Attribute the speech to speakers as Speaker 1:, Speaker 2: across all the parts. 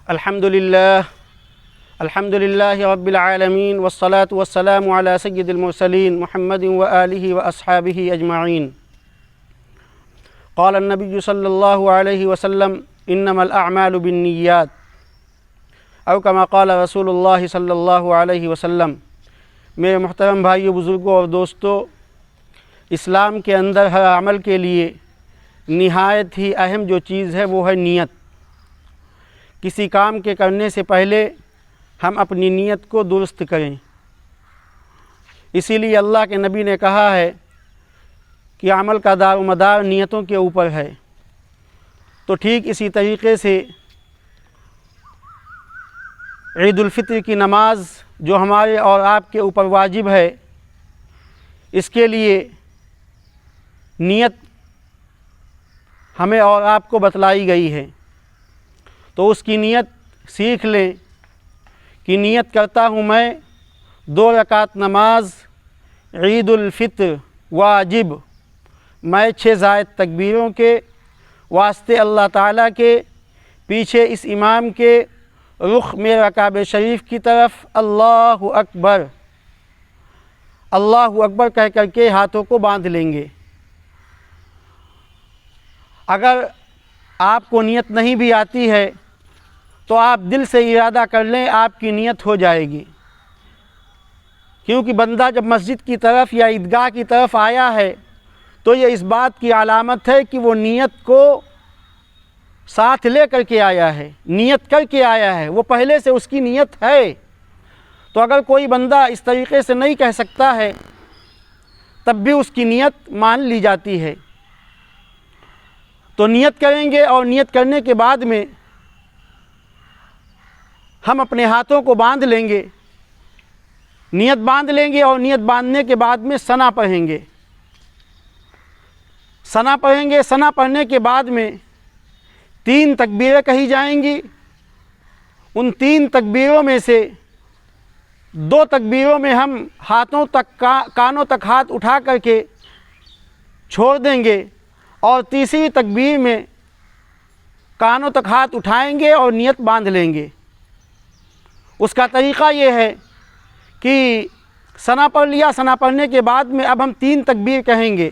Speaker 1: الحمد لله رب العالمين والصلاة والسلام على سيد المرسلين محمد وآله وأصحابه أجمعين. قال النبي صلى الله عليه وسلم إنما الأعمال بالنيات أو كما قال رسول الله صلی اللہ علیہ وسلم. میرے محترم بھائیو، بزرگوں اور دوستو، اسلام کے اندر ہر عمل کے لیے نہایت ہی اہم جو چیز ہے وہ ہے نیت. کسی کام کے کرنے سے پہلے ہم اپنی نیت کو درست کریں. اسی لیے اللہ کے نبی نے کہا ہے کہ عمل کا دار و مدار نیتوں کے اوپر ہے. تو ٹھیک اسی طریقے سے عید الفطر کی نماز جو ہمارے اور آپ کے اوپر واجب ہے، اس کے لیے نیت ہمیں اور آپ کو بتلائی گئی ہے. تو اس کی نیت سیکھ لیں کہ نیت کرتا ہوں میں 2 رکعت نماز عید الفطر واجب، میں 6 زائد تکبیروں کے واسطے اللہ تعالیٰ کے پیچھے اس امام کے رخ میرا کعبہ شریف کی طرف اللہ اکبر اللہ اکبر کہہ کر کے ہاتھوں کو باندھ لیں گے. اگر آپ کو نیت نہیں بھی آتی ہے تو آپ دل سے ارادہ کر لیں، آپ کی نیت ہو جائے گی. کیونکہ بندہ جب مسجد کی طرف یا عیدگاہ کی طرف آیا ہے تو یہ اس بات کی علامت ہے کہ وہ نیت کو ساتھ لے کر کے آیا ہے، نیت کر کے آیا ہے، وہ پہلے سے اس کی نیت ہے. تو اگر کوئی بندہ اس طریقے سے نہیں کہہ سکتا ہے تب بھی اس کی نیت مان لی جاتی ہے. تو نیت کریں گے اور نیت کرنے کے بعد میں ہم اپنے ہاتھوں کو باندھ لیں گے، نیت باندھ لیں گے اور نیت باندھنے کے بعد میں ثنا پڑھیں گے. ثنا پڑھیں گے، ثنا پڑھنے کے بعد میں 3 تکبیریں کہی جائیں گی. ان 3 تکبیروں میں سے 2 تکبیروں میں ہم ہاتھوں تک کانوں تک ہاتھ اٹھا کر کے چھوڑ دیں گے، اور تیسری تکبیر میں کانوں تک ہاتھ اٹھائیں گے اور نیت باندھ لیں گے. اس کا طریقہ یہ ہے کہ ثنا پڑھ لیا، ثنا پڑھنے کے بعد میں اب ہم 3 تکبیر کہیں گے.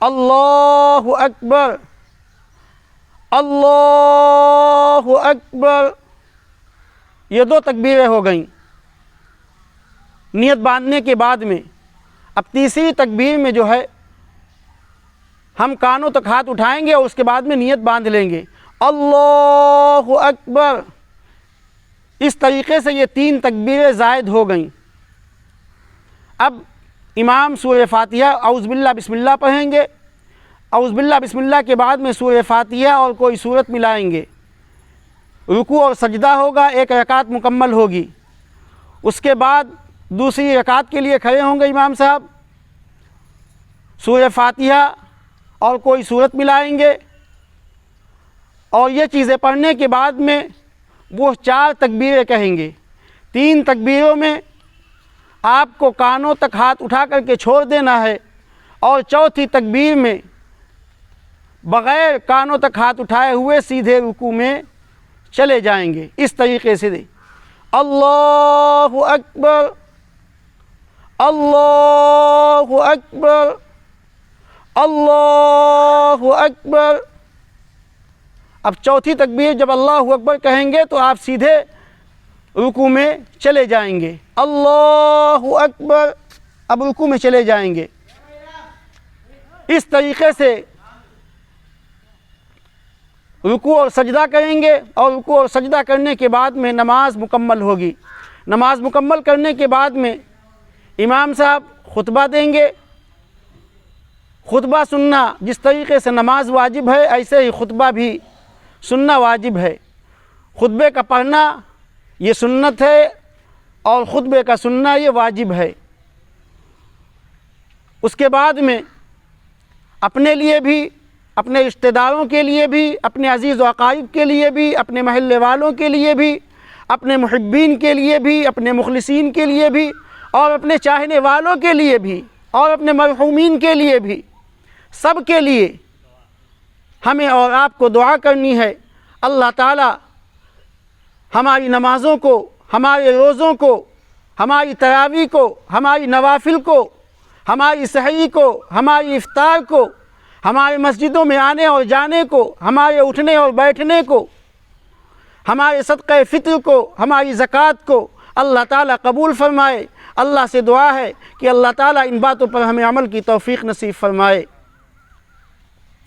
Speaker 1: اللہ اکبر اللہ اکبر، یہ 2 تکبیریں ہو گئیں نیت باندھنے کے بعد میں. اب تیسری تکبیر میں جو ہے ہم کانوں تک ہاتھ اٹھائیں گے اور اس کے بعد میں نیت باندھ لیں گے اللہ اکبر. اس طریقے سے یہ 3 تکبیریں زائد ہو گئیں. اب امام سورہ فاتحہ اعوذ باللہ بسم اللہ پڑھیں گے. اعوذ باللہ بسم اللہ کے بعد میں سورہ فاتحہ اور کوئی سورت ملائیں گے. رکوع اور سجدہ ہوگا، 1 رکعت مکمل ہوگی. اس کے بعد دوسری رکعت کے لیے کھڑے ہوں گے امام صاحب، سورہ فاتحہ اور کوئی سورت ملائیں گے، اور یہ چیزیں پڑھنے کے بعد میں وہ 4 تکبیریں کہیں گے. 3 تکبیروں میں آپ کو کانوں تک ہاتھ اٹھا کر کے چھوڑ دینا ہے، اور چوتھی تکبیر میں بغیر کانوں تک ہاتھ اٹھائے ہوئے سیدھے رکوع میں چلے جائیں گے. اس طریقے سے اللہ اکبر اللہ اکبر اللہ اکبر. اب چوتھی تکبیر جب اللہ اکبر کہیں گے تو آپ سیدھے رکوع میں چلے جائیں گے. اللہ اکبر، اب رکوع میں چلے جائیں گے. اس طریقے سے رکوع اور سجدہ کریں گے، اور رکوع اور سجدہ کرنے کے بعد میں نماز مکمل ہوگی. نماز مکمل کرنے کے بعد میں امام صاحب خطبہ دیں گے. خطبہ سننا جس طریقے سے نماز واجب ہے، ایسے ہی خطبہ بھی سننا واجب ہے. خطبے کا پڑھنا یہ سنت ہے اور خطبے کا سننا یہ واجب ہے. اس کے بعد میں اپنے لیے بھی، اپنے رشتہ داروں کے لیے بھی، اپنے عزیز و اقارب کے لیے بھی، اپنے محلے والوں کے لیے بھی، اپنے محبین کے لیے بھی، اپنے مخلصین کے لیے بھی، اور اپنے چاہنے والوں کے لیے بھی، اور اپنے مرحومین کے لیے بھی، سب کے لیے ہمیں اور آپ کو دعا کرنی ہے. اللہ تعالیٰ ہماری نمازوں کو، ہمارے روزوں کو، ہماری تراویح کو، ہماری نوافل کو، ہماری سحری کو، ہماری افطار کو، ہمارے مسجدوں میں آنے اور جانے کو، ہمارے اٹھنے اور بیٹھنے کو، ہمارے صدقہ فطر کو، ہماری زکوٰۃ کو اللہ تعالیٰ قبول فرمائے۔ اللہ سے دعا ہے کہ اللہ تعالیٰ ان باتوں پر ہمیں عمل کی توفیق نصیب فرمائے۔